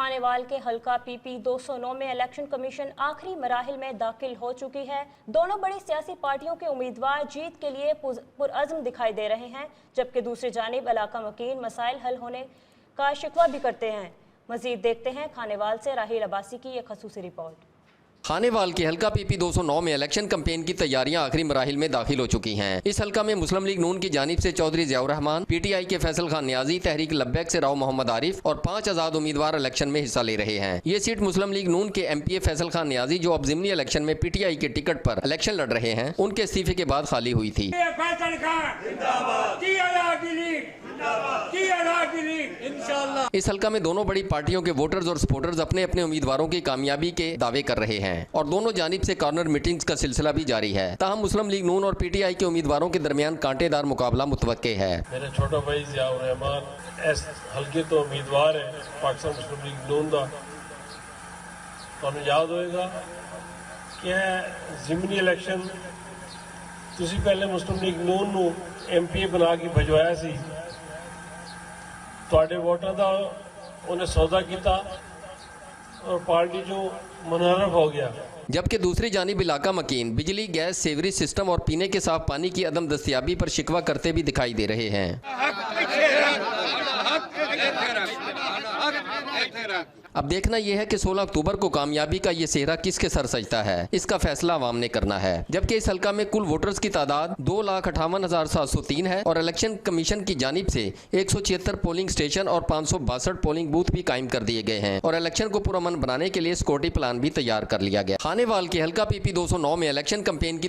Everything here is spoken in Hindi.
खानेवाल के हलका पीपी 209 में इलेक्शन कमीशन आखिरी मराहिल में दाखिल हो चुकी है। दोनों बड़ी सियासी पार्टियों के उम्मीदवार जीत के लिए पुरअज़्म दिखाई दे रहे हैं, जबकि दूसरी जानिब इलाका मकीन मसाइल हल होने का शिकवा भी करते हैं। मजीद देखते हैं खानेवाल से राहिल अब्बासी की एक खसूसी रिपोर्ट। खानेवाल के हल्का पीपी 209 में इलेक्शन कैंपेन की तैयारियां आखिरी मराहिल में दाखिल हो चुकी हैं। इस हल्का में मुस्लिम लीग नून की जानिब से चौधरी ज़ियाउर रहमान, पीटीआई के फैसल खान नियाजी, तहरीक लब्बैक से राव मोहम्मद आरिफ और 5 आज़ाद उम्मीदवार इलेक्शन में हिस्सा ले रहे हैं। ये सीट मुस्लिम लीग नून के एमपीए फैसल खान नियाजी, जो अब ज़िमनी इलेक्शन में पीटीआई के टिकट पर इलेक्शन लड़ रहे हैं, उनके इस्तीफे के बाद खाली हुई थी। इस हल्का में दोनों बड़ी पार्टियों के वोटर्स और सपोर्टर्स अपने अपने उम्मीदवारों की कामयाबी के दावे कर रहे हैं और दोनों जानिब से कॉर्नर मीटिंग्स का सिलसिला भी जारी है। ताहम मुस्लिम लीग नून और पीटीआई के उम्मीदवारों के दरमियान कांटेदार मुकाबला मुतवक्के है। मेरे छोटा भाई ज़ियाउर रहमान इस हल्के तो उम्मीदवार है पाकिस्तान मुस्लिम लीग नून का। तुहानू याद होएगा कि ज़िमनी इलेक्शन तुसी पहले मुस्लिम लीग नून नू एमपीए बना के भजवाया सी, तुहाडे वोटां दा उन्हें सौदा किया और पार्टी जो मुनहरफ हो गया। जबकि दूसरी जानिब इलाका मकीन बिजली, गैस, सेवरेज सिस्टम और पीने के साफ पानी की अदम दस्तियाबी पर शिकवा करते भी दिखाई दे रहे हैं। अब देखना यह है कि 16 अक्टूबर को कामयाबी का ये सेहरा किसके सर सजता है, इसका फैसला अवाम ने करना है। जबकि इस हल्का में कुल वोटर्स की तादाद 2,58,703 है और इलेक्शन कमीशन की जानिब से 176 पोलिंग स्टेशन और 562 पोलिंग बूथ भी कायम कर दिए गए हैं और इलेक्शन को पुरअमन बनाने के लिए सिक्योरिटी प्लान भी तैयार कर लिया गया। खानेवाल के हल्का पीपी 209 में इलेक्शन कैंपेन की